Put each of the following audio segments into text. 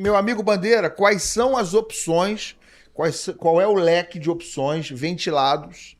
Meu amigo Bandeira, quais são as opções, qual é o leque de opções ventilados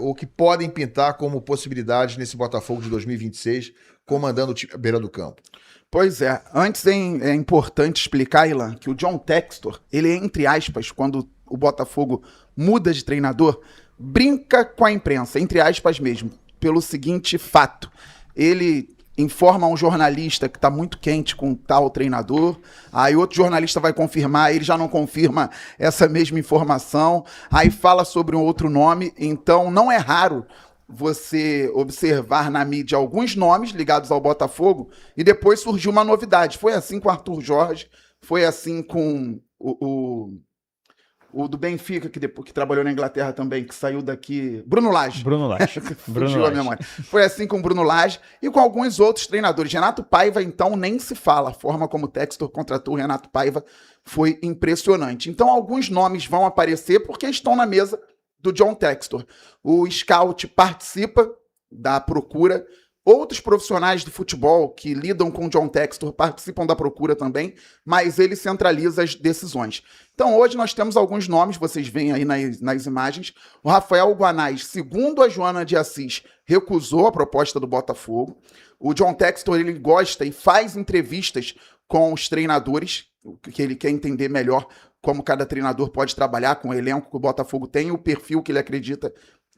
ou que podem pintar como possibilidades nesse Botafogo de 2026, comandando o time à beira do campo? Pois é, antes é importante explicar, Ilan, que o John Textor, ele é, entre aspas, quando o Botafogo muda de treinador, brinca com a imprensa, entre aspas mesmo, pelo seguinte fato. Ele informa um jornalista que está muito quente com tal treinador, aí outro jornalista vai confirmar, ele já não confirma essa mesma informação, aí fala sobre um outro nome, então não é raro você observar na mídia alguns nomes ligados ao Botafogo e depois surgiu uma novidade. Foi assim com o Arthur Jorge, foi assim com o do Benfica, que trabalhou na Inglaterra também, que saiu daqui. Bruno Lage. Bruno Lage. Fugiu a memória. Foi assim com o Bruno Lage e com alguns outros treinadores. Renato Paiva, então, nem se fala. A forma como o Textor contratou o Renato Paiva foi impressionante. Então, alguns nomes vão aparecer porque estão na mesa do John Textor. O scout participa da procura. Outros profissionais do futebol que lidam com o John Textor participam da procura também, mas ele centraliza as decisões. Então hoje nós temos alguns nomes, vocês veem aí nas imagens. O Rafael Guanais, segundo a Joana de Assis, recusou a proposta do Botafogo. O John Textor, ele gosta e faz entrevistas com os treinadores, que ele quer entender melhor como cada treinador pode trabalhar com o elenco que o Botafogo tem, o perfil que ele acredita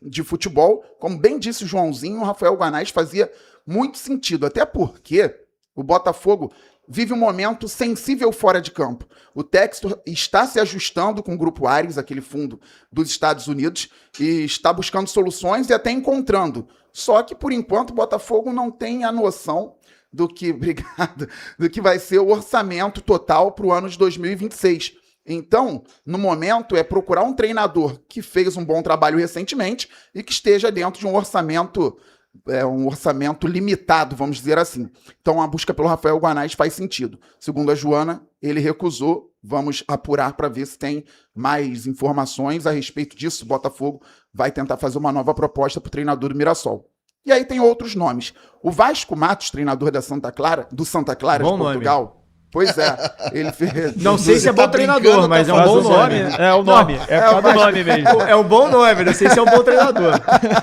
de futebol. Como bem disse o Joãozinho, o Rafael Guanais fazia muito sentido, até porque o Botafogo vive um momento sensível fora de campo. O Textor está se ajustando com o Grupo Ares, aquele fundo dos Estados Unidos, e está buscando soluções e até encontrando. Só que, por enquanto, o Botafogo não tem a noção do que vai ser o orçamento total para o ano de 2026. Então, no momento, é procurar um treinador que fez um bom trabalho recentemente e que esteja dentro de um orçamento limitado, vamos dizer assim. Então, a busca pelo Rafael Guanais faz sentido. Segundo a Joana, ele recusou. Vamos apurar para ver se tem mais informações a respeito disso. O Botafogo vai tentar fazer uma nova proposta para o treinador do Mirassol. E aí tem outros nomes. O Vasco Matos, treinador do Santa Clara Bom de Portugal. Nome. Pois é, ele fez... Não sei se é bom treinador, mas é um bom nome. É o nome, é por causa do nome mesmo. É um bom nome, não sei se é um bom treinador.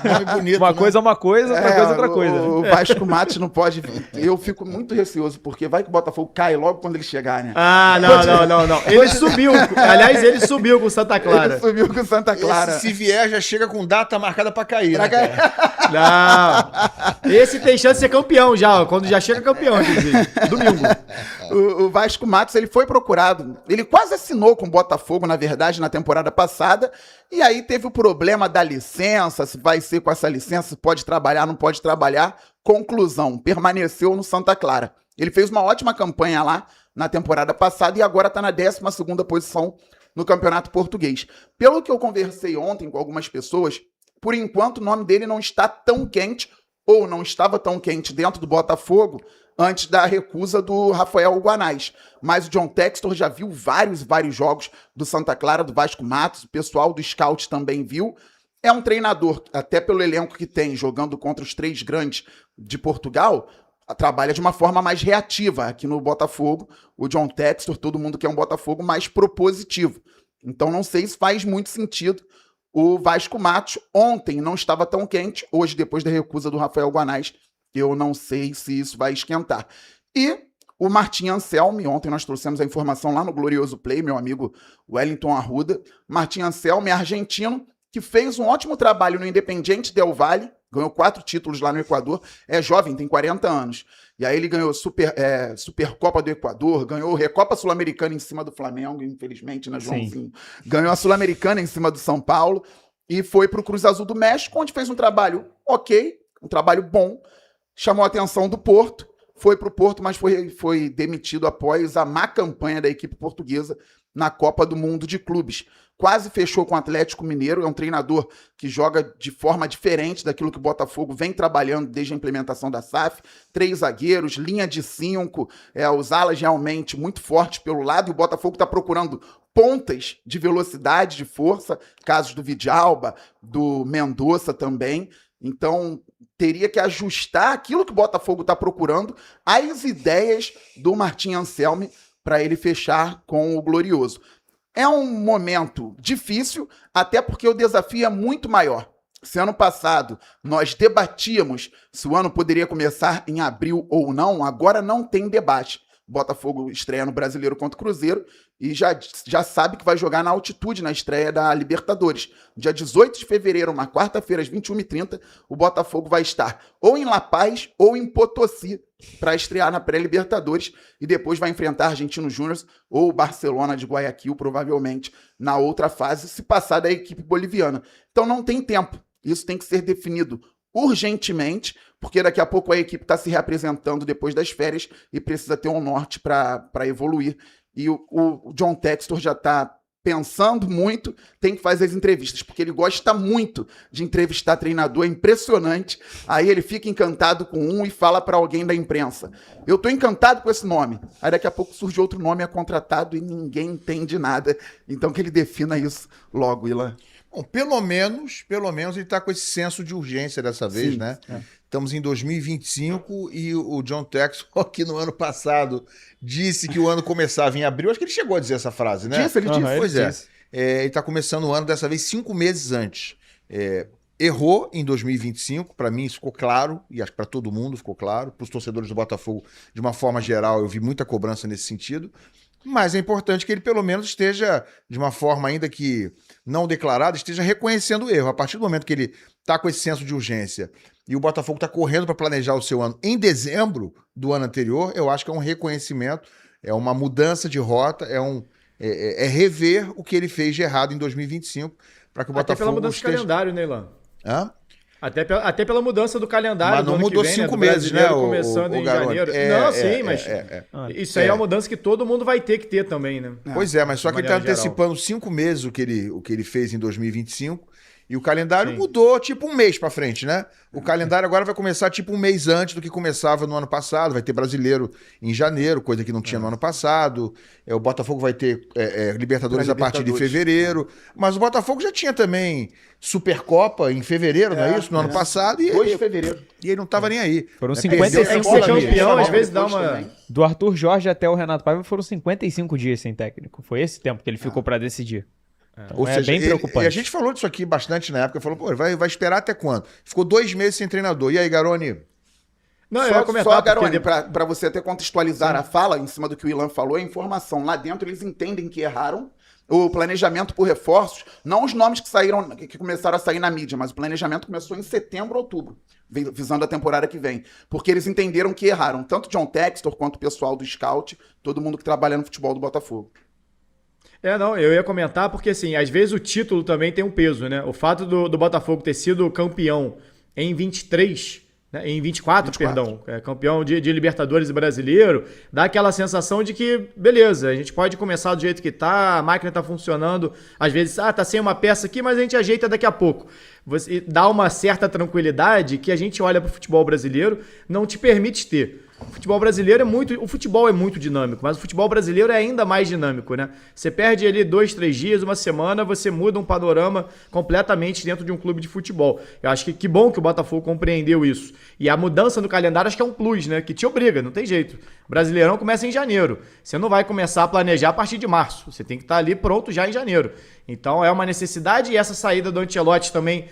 Nome bonito, uma coisa é uma coisa, outra coisa é outra coisa. O Vasco Matos não pode... Eu fico muito receoso, porque vai que o Botafogo cai logo quando ele chegar, né? Ah, não. Ele subiu. Aliás, ele subiu com o Santa Clara. Ele subiu com o Santa Clara. Se vier, já chega com data marcada pra cair, né, cara? Não. Esse tem chance de ser campeão já, quando já chega campeão, inclusive. Domingo. O Vasco Matos, ele foi procurado, ele quase assinou com o Botafogo, na verdade, na temporada passada, e aí teve o problema da licença, se vai ser com essa licença, se pode trabalhar, não pode trabalhar. Conclusão, permaneceu no Santa Clara. Ele fez uma ótima campanha lá na temporada passada e agora está na 12ª posição no Campeonato Português. Pelo que eu conversei ontem com algumas pessoas, por enquanto o nome dele não está tão quente, ou não estava tão quente dentro do Botafogo, antes da recusa do Rafael Guanais. Mas o John Textor já viu vários jogos do Santa Clara, do Vasco Matos, o pessoal do Scout também viu. É um treinador, até pelo elenco que tem, jogando contra os 3 grandes de Portugal, trabalha de uma forma mais reativa. Aqui no Botafogo, o John Textor, todo mundo quer um Botafogo mais propositivo. Então não sei se faz muito sentido o Vasco Matos. Ontem não estava tão quente, hoje, depois da recusa do Rafael Guanais, eu não sei se isso vai esquentar. E o Martim Anselmi, ontem nós trouxemos a informação lá no Glorioso Play, meu amigo Wellington Arruda. Martim Anselmi, argentino, que fez um ótimo trabalho no Independiente Del Valle, ganhou 4 títulos lá no Equador, é jovem, tem 40 anos. E aí ele ganhou Supercopa do Equador, ganhou Recopa Sul-Americana em cima do Flamengo, infelizmente, né, Joãozinho? Sim. Ganhou a Sul-Americana em cima do São Paulo e foi para o Cruz Azul do México, onde fez um trabalho ok, um trabalho bom, chamou a atenção do Porto, foi para o Porto, mas foi demitido após a má campanha da equipe portuguesa na Copa do Mundo de Clubes. Quase fechou com o Atlético Mineiro, é um treinador que joga de forma diferente daquilo que o Botafogo vem trabalhando desde a implementação da SAF. 3 zagueiros, linha de 5, os alas realmente muito fortes pelo lado, e o Botafogo está procurando pontas de velocidade, de força, casos do Vidalba, do Mendonça também. Então, teria que ajustar aquilo que o Botafogo está procurando às ideias do Martim Anselmi para ele fechar com o Glorioso. É um momento difícil, até porque o desafio é muito maior. Se ano passado nós debatíamos se o ano poderia começar em abril ou não, agora não tem debate. Botafogo estreia no Brasileiro contra o Cruzeiro e já sabe que vai jogar na altitude na estreia da Libertadores. Dia 18 de fevereiro, uma quarta-feira, às 21h30, o Botafogo vai estar ou em La Paz ou em Potosí para estrear na pré-Libertadores e depois vai enfrentar Argentinos Júnior ou o Barcelona de Guayaquil, provavelmente, na outra fase, se passar da equipe boliviana. Então não tem tempo. Isso tem que ser definido urgentemente, porque daqui a pouco a equipe está se reapresentando depois das férias e precisa ter um norte para evoluir. E o John Textor já está pensando muito, tem que fazer as entrevistas, porque ele gosta muito de entrevistar treinador, é impressionante. Aí ele fica encantado com um e fala para alguém da imprensa: eu estou encantado com esse nome. Aí daqui a pouco surge outro nome, é contratado e ninguém entende nada. Então que ele defina isso logo, Ilan. Bom, pelo menos ele está com esse senso de urgência dessa vez, sim, né? É. Estamos em 2025 e o John Textor, que no ano passado disse que o ano começava em abril, acho que ele chegou a dizer essa frase, né? Ele disse. Pois é. Ele está começando o ano dessa vez 5 meses antes. Errou em 2025, para mim isso ficou claro, e acho que para todo mundo ficou claro. Para os torcedores do Botafogo, de uma forma geral, eu vi muita cobrança nesse sentido. Mas é importante que ele pelo menos esteja, de uma forma ainda que não declarada, esteja reconhecendo o erro. A partir do momento que ele está com esse senso de urgência e o Botafogo está correndo para planejar o seu ano em dezembro do ano anterior, eu acho que é um reconhecimento, é uma mudança de rota, é rever o que ele fez de errado em 2025 para que o Botafogo até pela mudança de calendário, né, Ilan? Hã? Até pela mudança do calendário. Mas não mudou 5 meses, né? Começando em janeiro. Não, sim, mas isso aí é uma mudança que todo mundo vai ter que ter também, né? Pois é, mas só que ele está antecipando 5 meses o que ele fez em 2025 e o calendário mudou tipo um mês para frente, né? O calendário agora vai começar tipo um mês antes do que começava no ano passado. Vai ter Brasileiro em janeiro, coisa que não tinha no ano passado. O Botafogo vai ter Libertadores a partir de fevereiro. Mas o Botafogo já tinha também Supercopa em fevereiro, não é isso? No ano passado. 2 de fevereiro. E ele não estava nem aí. Foram 55 dias. Campeão, às vezes dá uma... Do Arthur Jorge até o Renato Paiva foram 55 dias sem técnico. Foi esse tempo que ele ficou para decidir. Então, ou seja, bem preocupante. E a gente falou disso aqui bastante na época. Falou, pô, vai esperar até quando? Ficou 2 meses sem treinador. E aí, Garoni? Não, eu ia comentar, Garoni, para você até contextualizar a fala, em cima do que o Ilan falou, a informação. Lá dentro eles entendem que erraram. O planejamento por reforços, não os nomes que saíram, que começaram a sair na mídia, mas o planejamento começou em setembro, outubro, visando a temporada que vem. Porque eles entenderam que erraram. Tanto John Textor quanto o pessoal do Scout, todo mundo que trabalha no futebol do Botafogo. Não, eu ia comentar porque, assim, às vezes o título também tem um peso, né? O fato do Botafogo ter sido campeão em 23, né? Em 24, perdão, campeão de Libertadores e Brasileiro, dá aquela sensação de que, beleza, a gente pode começar do jeito que tá, a máquina tá funcionando, às vezes, tá sem uma peça aqui, mas a gente ajeita daqui a pouco. Você dá uma certa tranquilidade que a gente olha pro futebol brasileiro, não te permite ter. O futebol brasileiro o futebol é muito dinâmico, mas o futebol brasileiro é ainda mais dinâmico, né? Você perde ali 2, 3 dias, uma semana, você muda um panorama completamente dentro de um clube de futebol. Eu acho que bom que o Botafogo compreendeu isso. E a mudança no calendário acho que é um plus, né? Que te obriga, não tem jeito. O Brasileirão começa em janeiro. Você não vai começar a planejar a partir de março. Você tem que estar ali pronto já em janeiro. Então é uma necessidade e essa saída do Ancelotti também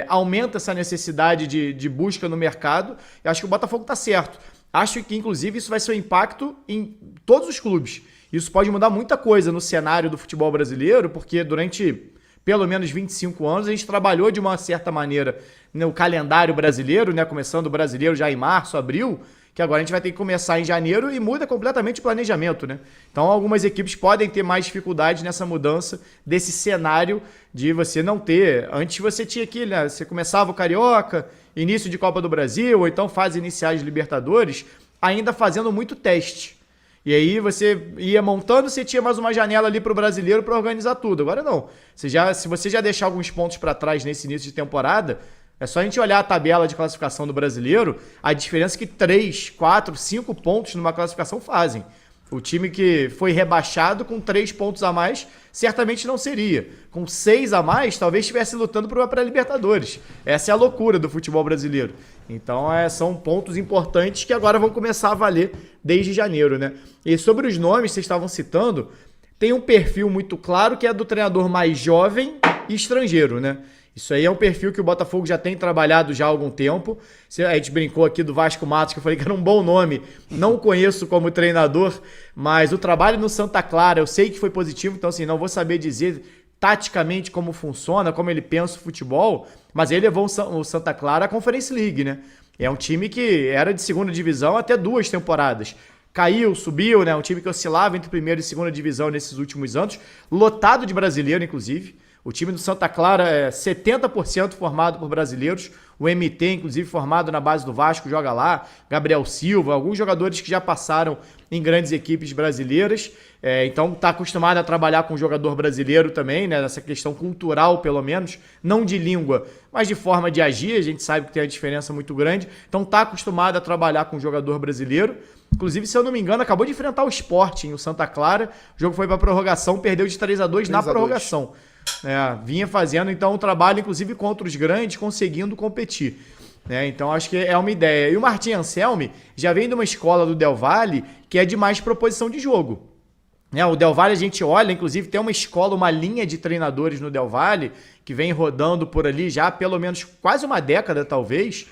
aumenta essa necessidade de busca no mercado. Eu acho que o Botafogo está certo. Acho que, inclusive, isso vai ser um impacto em todos os clubes. Isso pode mudar muita coisa no cenário do futebol brasileiro, porque durante pelo menos 25 anos a gente trabalhou de uma certa maneira no calendário brasileiro, né? Começando o brasileiro já em março, abril, que agora a gente vai ter que começar em janeiro e muda completamente o planejamento, né? Então algumas equipes podem ter mais dificuldade nessa mudança desse cenário de você não ter... Antes você tinha aqui, né? Você começava o Carioca, início de Copa do Brasil, ou então fases iniciais de Libertadores, ainda fazendo muito teste. E aí você ia montando, você tinha mais uma janela ali para o brasileiro para organizar tudo. Agora não. Se você já deixar alguns pontos para trás nesse início de temporada, é só a gente olhar a tabela de classificação do brasileiro, a diferença que 3, 4, 5 pontos numa classificação fazem. O time que foi rebaixado com 3 pontos a mais, certamente não seria. Com 6 a mais, talvez estivesse lutando por uma pré-Libertadores. Essa é a loucura do futebol brasileiro. Então, são pontos importantes que agora vão começar a valer desde janeiro, né? E sobre os nomes que vocês estavam citando, tem um perfil muito claro que é do treinador mais jovem e estrangeiro, né? Isso aí é um perfil que o Botafogo já tem trabalhado já há algum tempo. A gente brincou aqui do Vasco Matos, que eu falei que era um bom nome. Não conheço como treinador, mas o trabalho no Santa Clara eu sei que foi positivo, então assim, não vou saber dizer taticamente como funciona, como ele pensa o futebol, mas ele levou o Santa Clara à Conference League, né? É um time que era de segunda divisão até 2 temporadas. Caiu, subiu, né? Um time que oscilava entre primeira e segunda divisão nesses últimos anos, lotado de brasileiro, inclusive. O time do Santa Clara é 70% formado por brasileiros. O MT, inclusive, formado na base do Vasco, joga lá. Gabriel Silva, alguns jogadores que já passaram em grandes equipes brasileiras. Então, está acostumado a trabalhar com jogador brasileiro também, né? Nessa questão cultural, pelo menos. Não de língua, mas de forma de agir. A gente sabe que tem uma diferença muito grande. Então, está acostumado a trabalhar com jogador brasileiro. Inclusive, se eu não me engano, acabou de enfrentar o Sporting, o Santa Clara. O jogo foi para prorrogação, perdeu de 3-2 na prorrogação. Vinha fazendo então um trabalho, inclusive contra os grandes, conseguindo competir. Então acho que é uma ideia. E o Martim Anselmi já vem de uma escola do Del Valle que é de mais proposição de jogo. O Del Valle a gente olha, inclusive tem uma escola, uma linha de treinadores no Del Valle que vem rodando por ali já há pelo menos quase uma década talvez,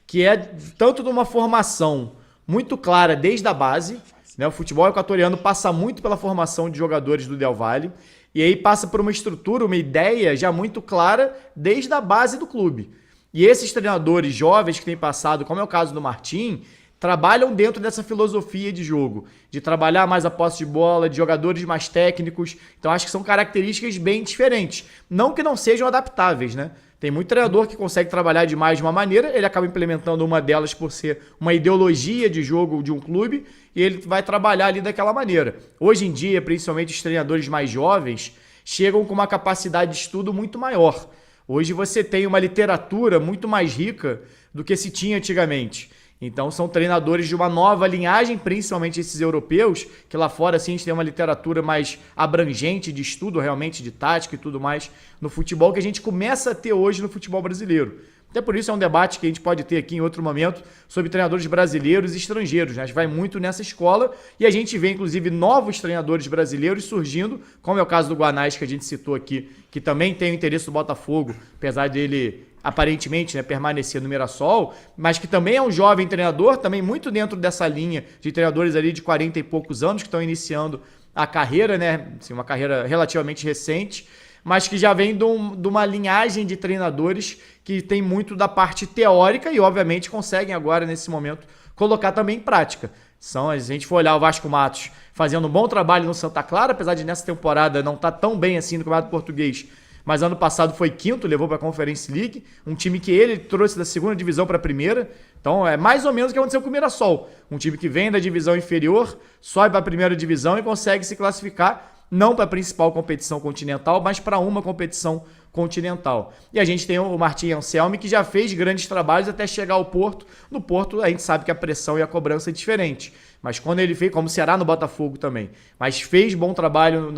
que é tanto de uma formação muito clara desde a base. O futebol equatoriano passa muito pela formação de jogadores do Del Valle. E aí passa por uma estrutura, uma ideia já muito clara desde a base do clube. E esses treinadores jovens que têm passado, como é o caso do Martim, trabalham dentro dessa filosofia de jogo, de trabalhar mais a posse de bola, de jogadores mais técnicos. Então acho que são características bem diferentes. Não que não sejam adaptáveis, né? Tem muito treinador que consegue trabalhar de mais de uma maneira, ele acaba implementando uma delas por ser uma ideologia de jogo de um clube e ele vai trabalhar ali daquela maneira. Hoje em dia, principalmente os treinadores mais jovens, chegam com uma capacidade de estudo muito maior. Hoje você tem uma literatura muito mais rica do que se tinha antigamente. Então são treinadores de uma nova linhagem, principalmente esses europeus, que lá fora assim, a gente tem uma literatura mais abrangente de estudo realmente, de tática e tudo mais no futebol, que a gente começa a ter hoje no futebol brasileiro. Até por isso é um debate que a gente pode ter aqui em outro momento sobre treinadores brasileiros e estrangeiros, né? A gente vai muito nessa escola e a gente vê inclusive novos treinadores brasileiros surgindo, como é o caso do Guanais que a gente citou aqui, que também tem o interesse do Botafogo, apesar dele aparentemente, né, permanecer no Mirassol, mas que também é um jovem treinador, também muito dentro dessa linha de treinadores ali de 40 e poucos anos que estão iniciando a carreira, né, assim, uma carreira relativamente recente, mas que já vem de uma linhagem de treinadores que tem muito da parte teórica e, obviamente, conseguem agora, nesse momento, colocar também em prática. Se a gente for olhar o Vasco Matos fazendo um bom trabalho no Santa Clara, apesar de nessa temporada não estar tão bem assim no Campeonato Português, mas ano passado foi quinto, levou para a Conference League, um time que ele trouxe da segunda divisão para a primeira. Então é mais ou menos o que aconteceu com o Mirassol. Um time que vem da divisão inferior, sobe para a primeira divisão e consegue se classificar, não para a principal competição continental, mas para uma competição continental. E a gente tem o Martim Anselmi, que já fez grandes trabalhos até chegar ao Porto. No Porto, a gente sabe que a pressão e a cobrança é diferente. Mas quando ele fez, como será no Botafogo também, mas fez bom trabalho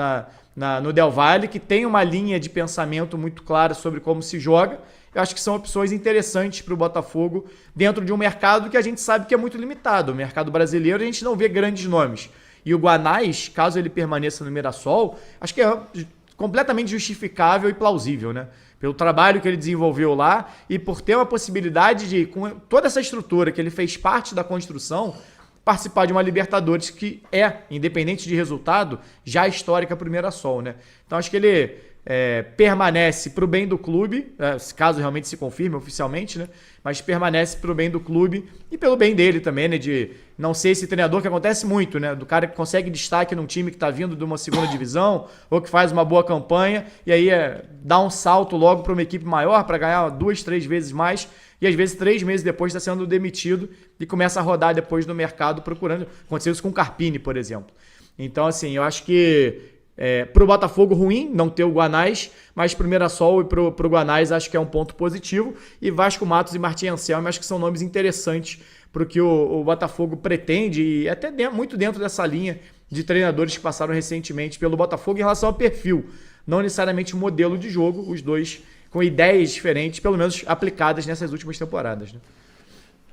no Del Valle, que tem uma linha de pensamento muito clara sobre como se joga. Eu acho que são opções interessantes para o Botafogo dentro de um mercado que a gente sabe que é muito limitado. O mercado brasileiro, a gente não vê grandes nomes. E o Guanais, caso ele permaneça no Mirassol, acho que é completamente justificável e plausível, né? Pelo trabalho que ele desenvolveu lá e por ter uma possibilidade de, com toda essa estrutura que ele fez parte da construção, participar de uma Libertadores que é, independente de resultado, já histórica para o Mirassol, né? Então acho que ele permanece para o bem do clube, caso realmente se confirme oficialmente, né? Mas permanece para o bem do clube e pelo bem dele também, né? De não ser esse treinador que acontece muito, né? Do cara que consegue destaque num time que está vindo de uma segunda divisão ou que faz uma boa campanha e aí dá um salto logo para uma equipe maior para ganhar 2, 3 vezes mais e às vezes 3 meses depois está sendo demitido e começa a rodar depois no mercado procurando. Aconteceu isso com o Carpini, por exemplo. Então, assim, eu acho que para o Botafogo ruim não ter o Guanais, mas para o Mirassol e para o Guanais acho que é um ponto positivo. E Vasco Matos e Martim Anselmi acho que são nomes interessantes para o que o Botafogo pretende e até muito dentro dessa linha de treinadores que passaram recentemente pelo Botafogo em relação ao perfil. Não necessariamente o modelo de jogo, os dois com ideias diferentes, pelo menos aplicadas nessas últimas temporadas, né?